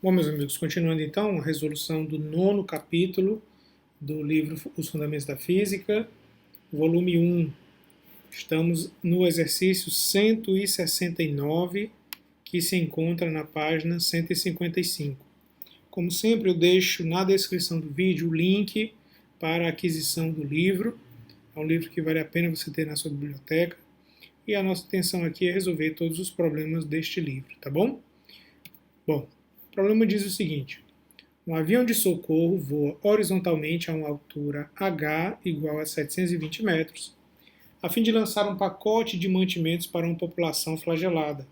Bom, meus amigos, continuando então a resolução do 9º capítulo do livro Os Fundamentos da Física, volume 1. Estamos no exercício 169, que se encontra na página 155. Como sempre, eu deixo na descrição do vídeo o link para a aquisição do livro. É um livro que vale a pena você ter na sua biblioteca. E a nossa intenção aqui é resolver todos os problemas deste livro, tá bom? Bom, o problema diz o seguinte: um avião de socorro voa horizontalmente a uma altura h igual a 720 metros, a fim de lançar um pacote de mantimentos para uma população flagelada.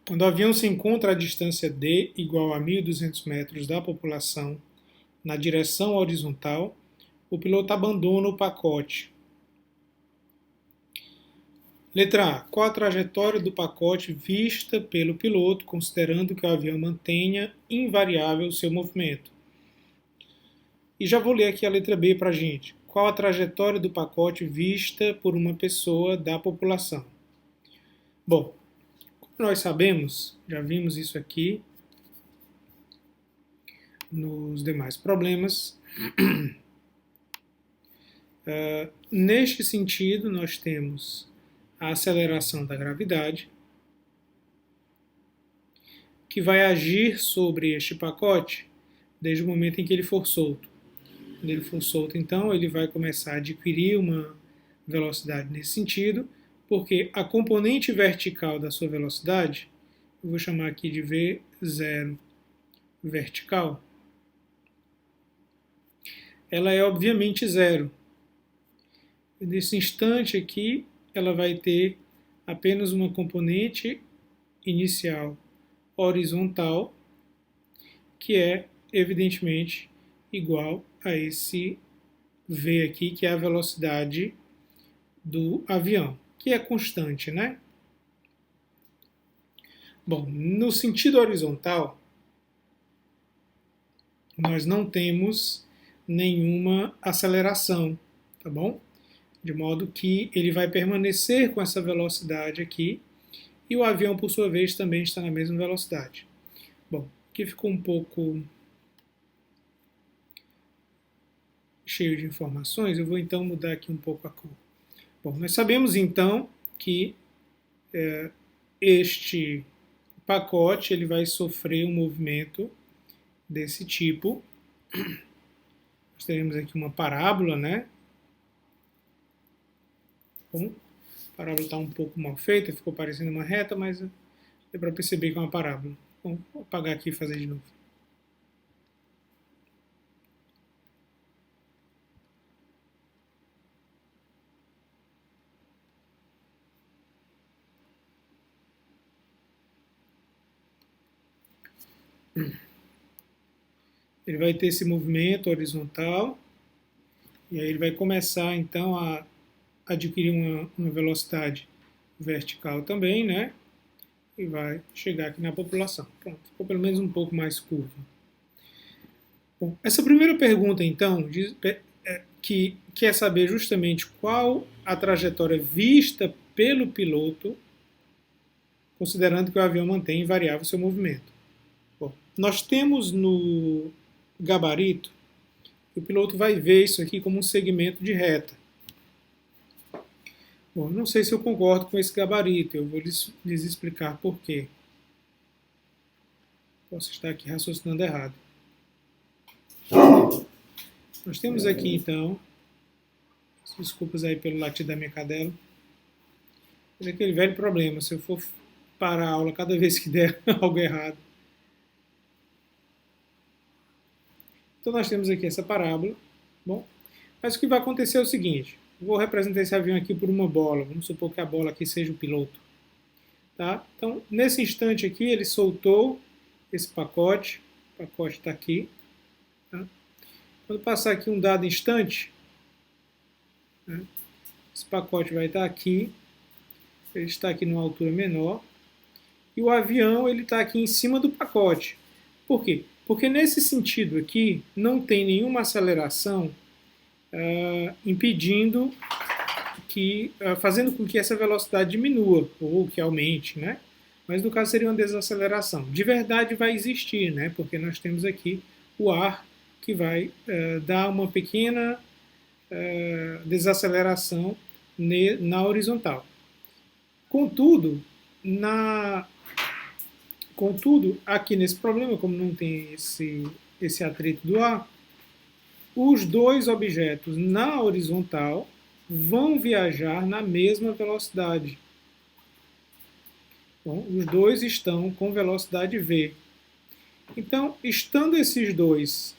Quando o avião se encontra à distância d igual a 1.200 metros da população na direção horizontal, o piloto abandona o pacote. Letra A. Qual a trajetória do pacote vista pelo piloto, considerando que o avião mantenha invariável o seu movimento? E já vou ler aqui a letra B para a gente. Qual a trajetória do pacote vista por uma pessoa da população? Bom, como nós sabemos, já vimos isso aqui nos demais problemas. Neste sentido, nós temos a aceleração da gravidade, que vai agir sobre este pacote desde o momento em que ele for solto. Quando ele for solto, então, ele vai começar a adquirir uma velocidade nesse sentido, porque a componente vertical da sua velocidade, eu vou chamar aqui de V0 vertical, ela é obviamente zero. Nesse instante aqui, ela vai ter apenas uma componente inicial horizontal, que é, evidentemente, igual a esse V aqui, que é a velocidade do avião, que é constante, né? Bom, no sentido horizontal, nós não temos nenhuma aceleração, tá bom? De modo que ele vai permanecer com essa velocidade aqui, e o avião, por sua vez, também está na mesma velocidade. Bom, aqui ficou um pouco cheio de informações, eu vou então mudar aqui um pouco a cor. Bom, nós sabemos então que este pacote ele vai sofrer um movimento desse tipo. Nós teremos aqui uma parábola, né? Bom, a parábola está um pouco mal feita, ficou parecendo uma reta, mas é para perceber que é uma parábola. Bom, vou apagar aqui e fazer de novo. Ele vai ter esse movimento horizontal, e aí ele vai começar então a adquirir uma velocidade vertical também, né? E vai chegar aqui na população. Pronto, ficou pelo menos um pouco mais curva. Bom, essa primeira pergunta, então, que quer saber justamente qual a trajetória vista pelo piloto, considerando que o avião mantém invariável seu movimento. Bom, nós temos no gabarito que o piloto vai ver isso aqui como um segmento de reta. Bom, não sei se eu concordo com esse gabarito, eu vou lhes explicar por quê. Posso estar aqui raciocinando errado. Nós temos aqui, então, desculpas aí pelo latido da minha cadela, mas é aquele velho problema, se eu for parar a aula cada vez que der algo errado. Então nós temos aqui essa parábola, bom, mas o que vai acontecer é o seguinte: vou representar esse avião aqui por uma bola, vamos supor que a bola aqui seja o piloto. Tá? Então, nesse instante aqui, ele soltou esse pacote, o pacote está aqui. Tá? Quando passar aqui um dado instante, né, esse pacote vai estar aqui, ele está aqui numa altura menor, e o avião ele está aqui em cima do pacote. Por quê? Porque nesse sentido aqui, não tem nenhuma aceleração impedindo que, fazendo com que essa velocidade diminua ou que aumente, né? mas no caso seria uma desaceleração. De verdade vai existir, né? Porque nós temos aqui o ar que vai dar uma pequena desaceleração na horizontal. Contudo, aqui nesse problema, como não tem esse atrito do ar, os dois objetos na horizontal vão viajar na mesma velocidade. Bom, os dois estão com velocidade v. Então, estando esses dois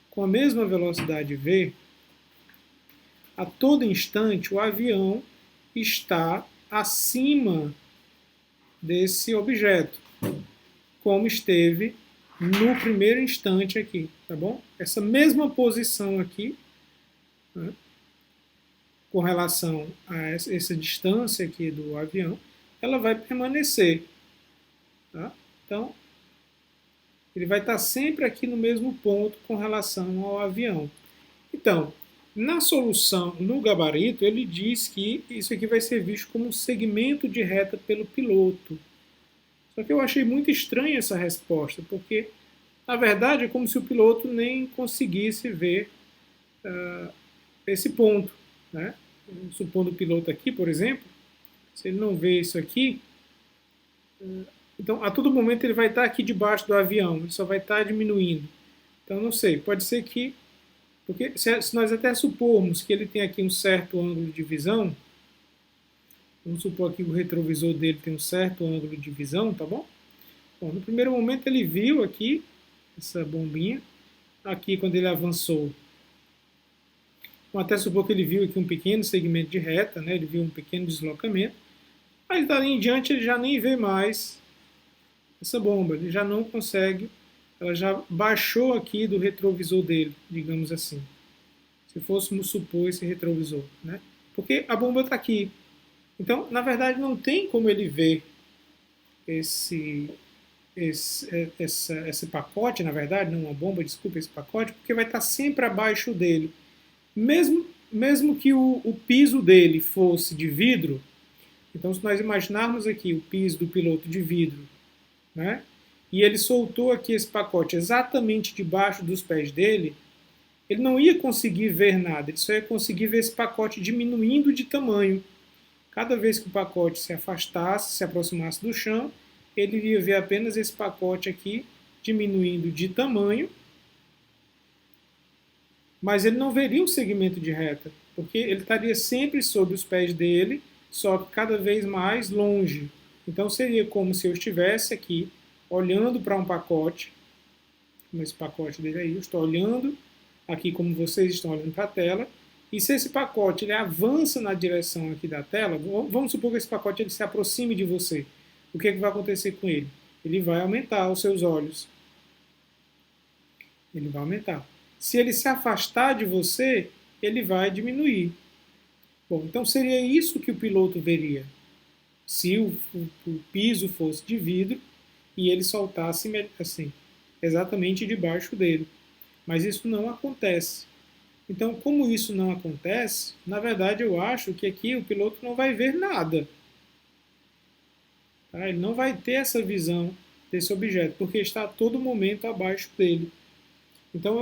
com a mesma velocidade v, a todo instante o avião está acima desse objeto, como esteve no primeiro instante aqui, tá bom? Essa mesma posição aqui, né, com relação a essa distância aqui do avião, ela vai permanecer, tá? Então, ele vai estar sempre aqui no mesmo ponto com relação ao avião. Então, na solução, no gabarito, ele diz que isso aqui vai ser visto como um segmento de reta pelo piloto. Só que eu achei muito estranha essa resposta, porque, na verdade, é como se o piloto nem conseguisse ver esse ponto, né? Supondo o piloto aqui, por exemplo, se ele não vê isso aqui, então a todo momento ele vai estar aqui debaixo do avião, ele só vai estar diminuindo. Então, não sei, pode ser que... Porque se nós até supormos que ele tem aqui um certo ângulo de visão, vamos supor que o retrovisor dele tem um certo ângulo de visão, tá bom? Bom, no primeiro momento ele viu aqui essa bombinha, aqui quando ele avançou. Vamos até supor que ele viu aqui um pequeno segmento de reta, né? Ele viu um pequeno deslocamento, mas dali em diante ele já nem vê mais essa bomba, ele já não consegue, ela já baixou aqui do retrovisor dele, digamos assim, se fôssemos supor esse retrovisor, né? Porque a bomba está aqui. Então, na verdade, não tem como ele ver esse pacote, na verdade, não uma bomba, desculpa, esse pacote, porque vai estar sempre abaixo dele. Mesmo que o piso dele fosse de vidro, então se nós imaginarmos aqui o piso do piloto de vidro, né, e ele soltou aqui esse pacote exatamente debaixo dos pés dele, ele não ia conseguir ver nada, ele só ia conseguir ver esse pacote diminuindo de tamanho. Cada vez que o pacote se afastasse, se aproximasse do chão, ele iria ver apenas esse pacote aqui diminuindo de tamanho, mas ele não veria um segmento de reta, porque ele estaria sempre sob os pés dele, só que cada vez mais longe. Então seria como se eu estivesse aqui olhando para um pacote, como esse pacote dele aí, eu estou olhando aqui como vocês estão olhando para a tela, e se esse pacote ele avança na direção aqui da tela, vamos supor que esse pacote ele se aproxime de você, o que vai acontecer com ele? Ele vai aumentar os seus olhos. Ele vai aumentar. Se ele se afastar de você, ele vai diminuir. Bom, então seria isso que o piloto veria. Se o piso fosse de vidro e ele soltasse assim, exatamente debaixo dele. Mas isso não acontece. Então, como isso não acontece, na verdade eu acho que aqui o piloto não vai ver nada. Tá? Ele não vai ter essa visão desse objeto, porque está a todo momento abaixo dele. Então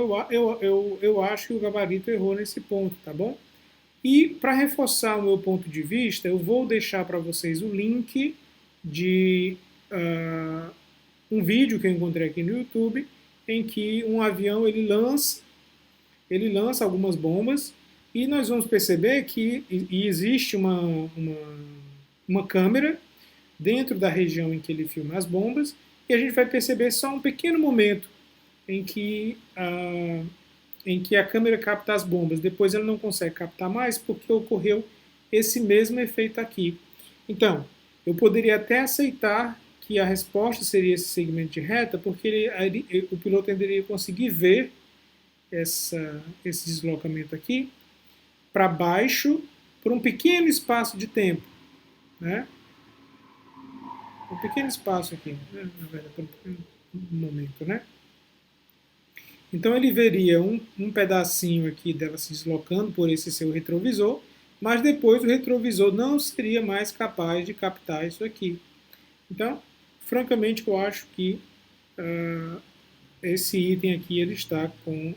eu acho que o gabarito errou nesse ponto, tá bom? E para reforçar o meu ponto de vista, eu vou deixar para vocês o link de um vídeo que eu encontrei aqui no YouTube, em que um avião ele lança algumas bombas e nós vamos perceber que existe uma câmera dentro da região em que ele filma as bombas e a gente vai perceber só um pequeno momento em que a câmera capta as bombas. Depois ela não consegue captar mais porque ocorreu esse mesmo efeito aqui. Então, eu poderia até aceitar que a resposta seria esse segmento de reta, porque o piloto iria conseguir ver esse deslocamento aqui para baixo por um pequeno espaço de tempo, né? Um pequeno espaço aqui, né? Na verdade, por um momento, né? Então ele veria um pedacinho aqui dela se deslocando por esse seu retrovisor, mas depois o retrovisor não seria mais capaz de captar isso aqui. Então, francamente, eu acho que esse item aqui ele está com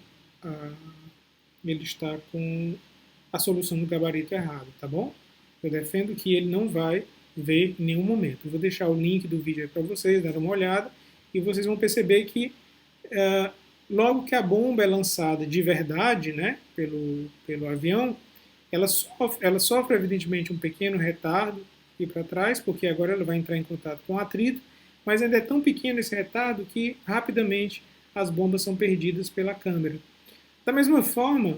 a solução do gabarito errado, tá bom? Eu defendo que ele não vai ver em nenhum momento. Eu vou deixar o link do vídeo aí para vocês, dar uma olhada, e vocês vão perceber que logo que a bomba é lançada de verdade, né, pelo avião, ela sofre evidentemente um pequeno retardo aqui para trás, porque agora ela vai entrar em contato com o atrito, mas ainda é tão pequeno esse retardo que rapidamente as bombas são perdidas pela câmera. Da mesma forma,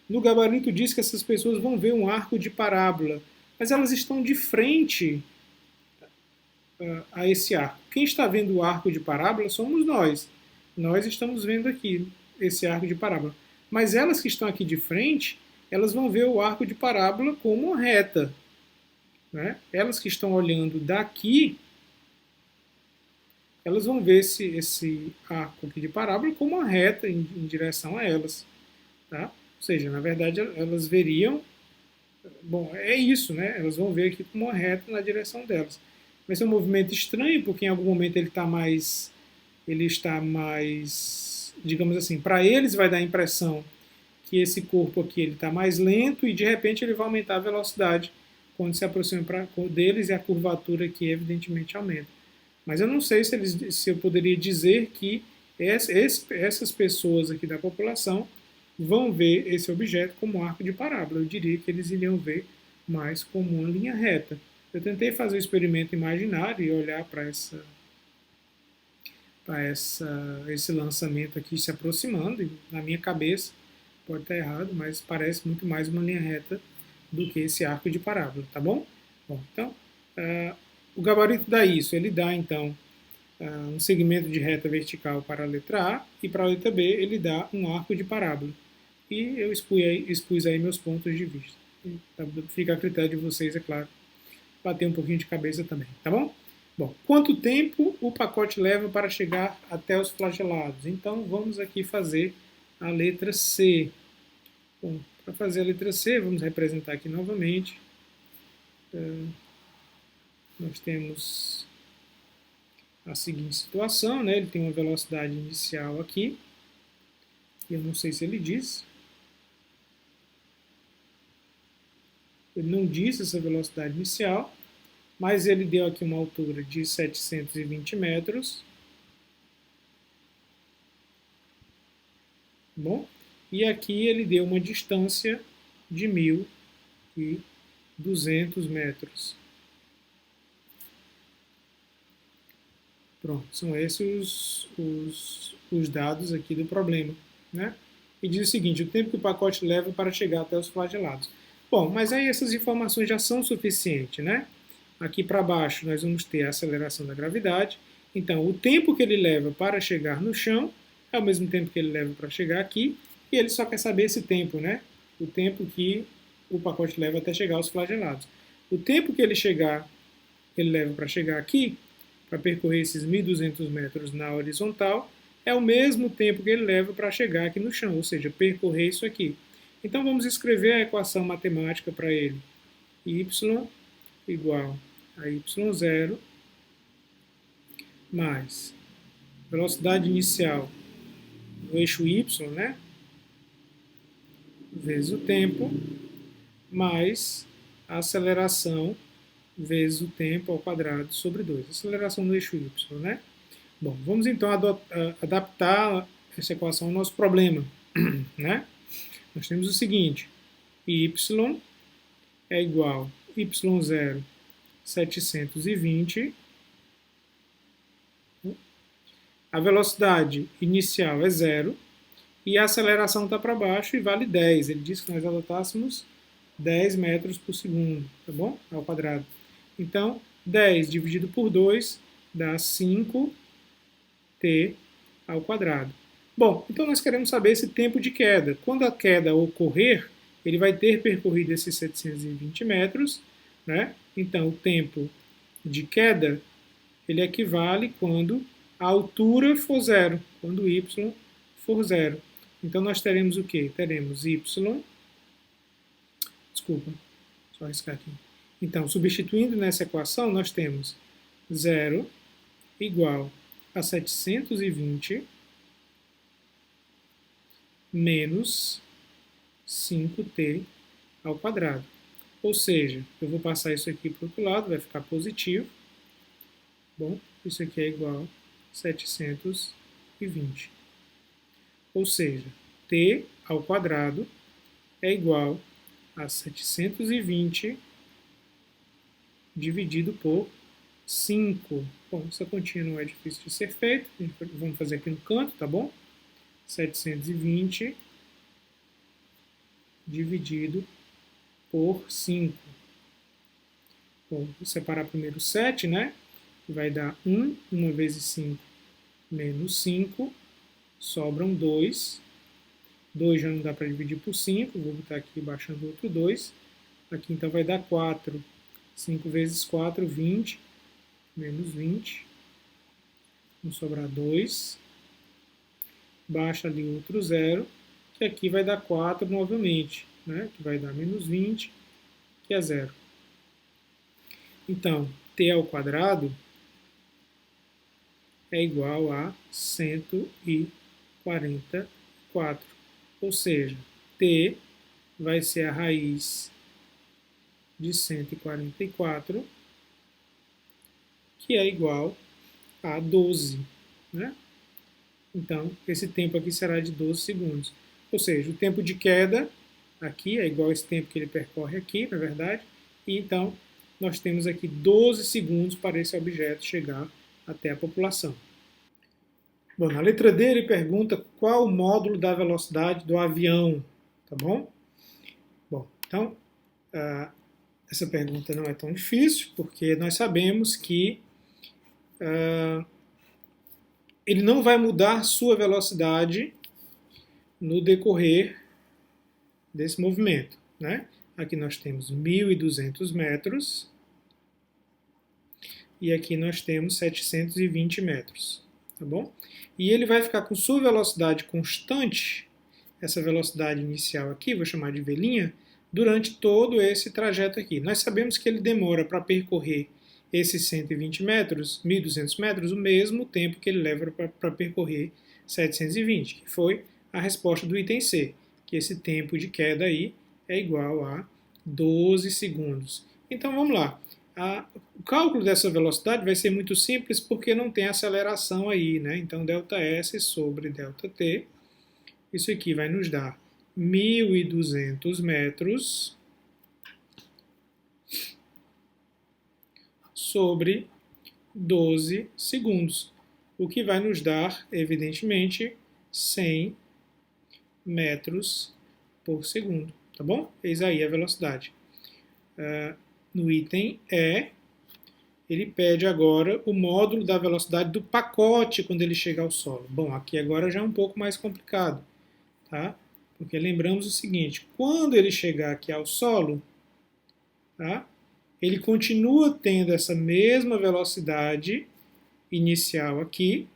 no gabarito diz que essas pessoas vão ver um arco de parábola, mas elas estão de frente a esse arco. Quem está vendo o arco de parábola somos nós. Nós estamos vendo aqui esse arco de parábola. Mas elas que estão aqui de frente, elas vão ver o arco de parábola como uma reta. Né? Elas que estão olhando daqui, elas vão ver esse arco aqui de parábola como uma reta em direção a elas. Tá? Ou seja, na verdade, elas veriam. Bom, é isso, né? Elas vão ver aqui como uma reta na direção delas. Vai ser um movimento estranho, porque em algum momento ele está mais, digamos assim, para eles vai dar a impressão que esse corpo aqui ele está mais lento e de repente ele vai aumentar a velocidade quando se aproxima deles e a curvatura aqui evidentemente aumenta. Mas eu não sei se eu poderia dizer que essas pessoas aqui da população vão ver esse objeto como um arco de parábola. Eu diria que eles iriam ver mais como uma linha reta. Eu tentei fazer o experimento imaginário e olhar para esse lançamento aqui se aproximando, e na minha cabeça, pode estar errado, mas parece muito mais uma linha reta do que esse arco de parábola, tá bom? Bom, então, o gabarito dá isso, ele dá então um segmento de reta vertical para a letra A e para a letra B ele dá um arco de parábola. E eu expus aí meus pontos de vista. Fica a critério de vocês, é claro, bater um pouquinho de cabeça também, tá bom? Bom, quanto tempo o pacote leva para chegar até os flagelados? Então, vamos aqui fazer a letra C. Bom, para fazer a letra C, vamos representar aqui novamente. Nós temos a seguinte situação, né? Ele tem uma velocidade inicial aqui. Eu não sei se ele diz. Ele não diz essa velocidade inicial, mas ele deu aqui uma altura de 720 metros. Bom, e aqui ele deu uma distância de 1.200 metros. Pronto, são esses os dados aqui do problema. Né? E diz o seguinte, o tempo que o pacote leva para chegar até os flagelados. Bom, mas aí essas informações já são suficientes, né? Aqui para baixo nós vamos ter a aceleração da gravidade. Então, o tempo que ele leva para chegar no chão é o mesmo tempo que ele leva para chegar aqui, e ele só quer saber esse tempo, né? O tempo que o pacote leva até chegar aos flagelados. O tempo que ele leva para chegar aqui, para percorrer esses 1.200 metros na horizontal, é o mesmo tempo que ele leva para chegar aqui no chão, ou seja, percorrer isso aqui. Então vamos escrever a equação matemática para ele. Y igual a y0 mais velocidade inicial no eixo y, né? Vezes o tempo, mais a aceleração vezes o tempo ao quadrado sobre 2. Aceleração no eixo y, né? Bom, vamos então adaptar essa equação ao nosso problema, né? Nós temos o seguinte, y é igual a y0 720, a velocidade inicial é 0, e a aceleração está para baixo e vale 10. Ele diz que nós adotássemos 10 metros por segundo, tá bom? Ao quadrado. Então, 10 dividido por 2 dá 5t ao quadrado. Bom, então nós queremos saber esse tempo de queda. Quando a queda ocorrer, ele vai ter percorrido esses 720 metros, né? Então, o tempo de queda, ele equivale quando a altura for zero, quando y for zero. Então, nós teremos o quê? Teremos y, desculpa, só arriscar aqui. Então, substituindo nessa equação, nós temos 0 igual a 720 menos 5t ao quadrado. Ou seja, eu vou passar isso aqui para o outro lado, vai ficar positivo. Bom, isso aqui é igual a 720. Ou seja, t ao quadrado é igual a 720 dividido por 5. Bom, essa continha não é difícil de ser feita. Vamos fazer aqui no canto, tá bom? 720 dividido por 5. Bom, vou separar primeiro 7, né? Vai dar 1. 1 vezes 5 menos 5. Sobram 2. 2 já não dá para dividir por 5. Vou botar aqui baixando outro 2. Aqui então vai dar 4. 5 vezes 4, 20. Menos 20. Vamos sobrar 2. Baixa ali outro 0. Que aqui vai dar 4 novamente. Né? Que vai dar menos 20. Que é 0. Então, t ao quadrado é igual a 144. Ou seja, t vai ser a raiz de 144, que é igual a 12. Né? Então, esse tempo aqui será de 12 segundos. Ou seja, o tempo de queda aqui é igual a esse tempo que ele percorre aqui, na verdade. E então, nós temos aqui 12 segundos para esse objeto chegar até a população. Bom, na letra D ele pergunta qual o módulo da velocidade do avião, tá bom? Bom, então, essa pergunta não é tão difícil, porque nós sabemos que ele não vai mudar sua velocidade no decorrer desse movimento, né? Aqui nós temos 1.200 metros e aqui nós temos 720 metros, tá bom? E ele vai ficar com sua velocidade constante, essa velocidade inicial aqui, vou chamar de V', durante todo esse trajeto aqui. Nós sabemos que ele demora para percorrer esses 120 metros, 1.200 metros, o mesmo tempo que ele leva para percorrer 720, que foi a resposta do item C, que esse tempo de queda aí é igual a 12 segundos. Então vamos lá. O cálculo dessa velocidade vai ser muito simples porque não tem aceleração aí, né? Então ΔS sobre ΔT, isso aqui vai nos dar 1.200 metros sobre 12 segundos, o que vai nos dar, evidentemente, 100 metros por segundo, tá bom? Eis aí a velocidade. No item E, ele pede agora o módulo da velocidade do pacote quando ele chega ao solo. Bom, aqui agora já é um pouco mais complicado, tá? Porque lembramos o seguinte, quando ele chegar aqui ao solo, tá? Ele continua tendo essa mesma velocidade inicial aqui,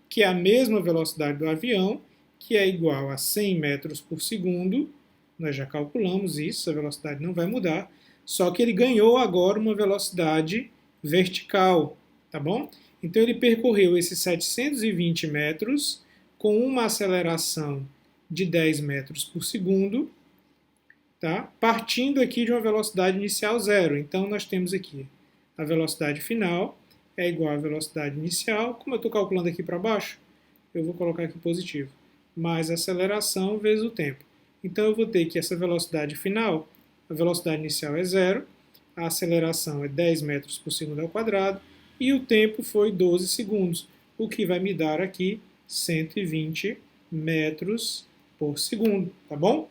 que é a mesma velocidade do avião, que é igual a 100 metros por segundo. Nós já calculamos isso, a velocidade não vai mudar, só que ele ganhou agora uma velocidade vertical, tá bom? Então ele percorreu esses 720 metros com uma aceleração de 10 metros por segundo, tá? Partindo aqui de uma velocidade inicial zero. Então nós temos aqui a velocidade final é igual à velocidade inicial. Como eu estou calculando aqui para baixo, eu vou colocar aqui positivo, mais a aceleração vezes o tempo. Então eu vou ter que essa velocidade final, a velocidade inicial é zero, a aceleração é 10 metros por segundo ao quadrado e o tempo foi 12 segundos, o que vai me dar aqui 120 metros por segundo, tá bom?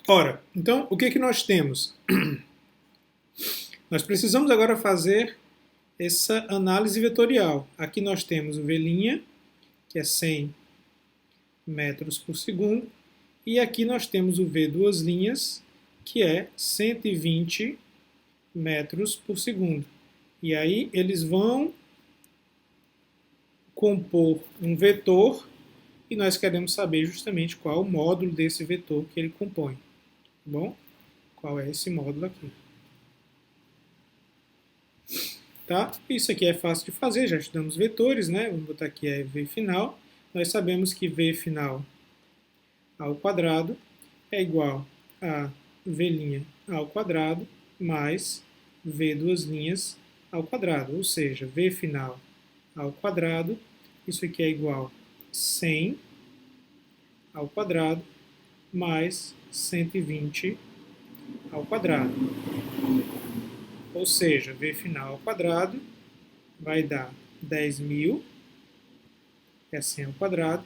Ora, então o que nós temos? Nós precisamos agora fazer essa análise vetorial. Aqui nós temos o V', que é 100 metros por segundo, e aqui nós temos o V duas linhas, que é 120 metros por segundo. E aí eles vão compor um vetor e nós queremos saber justamente qual é o módulo desse vetor que ele compõe. Tá bom? Qual é esse módulo aqui? Tá? Isso aqui é fácil de fazer, já estudamos vetores, né? Vamos botar aqui v final. Nós sabemos que v final ao quadrado é igual a v' ao quadrado mais v duas linhas ao quadrado, ou seja, v final ao quadrado, isso aqui é igual a 100 ao quadrado mais 120 ao quadrado. Ou seja, v final ao quadrado vai dar 10.000, é 100 ao quadrado,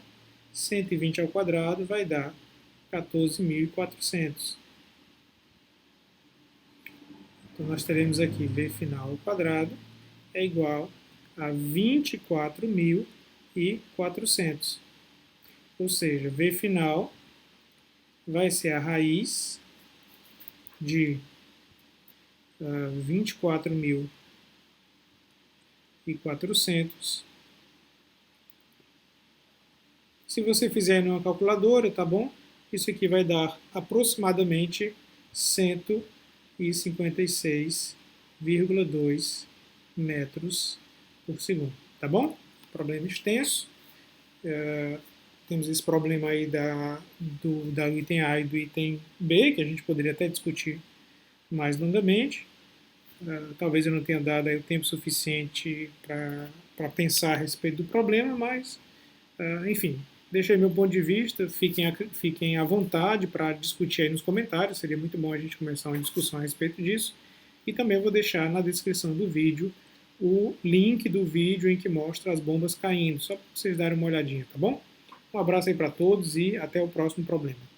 120 ao quadrado vai dar 14.400. Então nós teremos aqui v final ao quadrado é igual a 24.400. Ou seja, v final vai ser a raiz de 24.400. Se você fizer numa calculadora, tá bom? Isso aqui vai dar aproximadamente 156,2 metros por segundo, tá bom? Problema extenso. Temos esse problema aí do item A e do item B, que a gente poderia até discutir mais longamente. Talvez eu não tenha dado aí o tempo suficiente para pensar a respeito do problema, mas, enfim, deixei meu ponto de vista, fiquem à vontade para discutir aí nos comentários, seria muito bom a gente começar uma discussão a respeito disso. E também eu vou deixar na descrição do vídeo o link do vídeo em que mostra as bombas caindo, só para vocês darem uma olhadinha, tá bom? Um abraço aí para todos e até o próximo problema.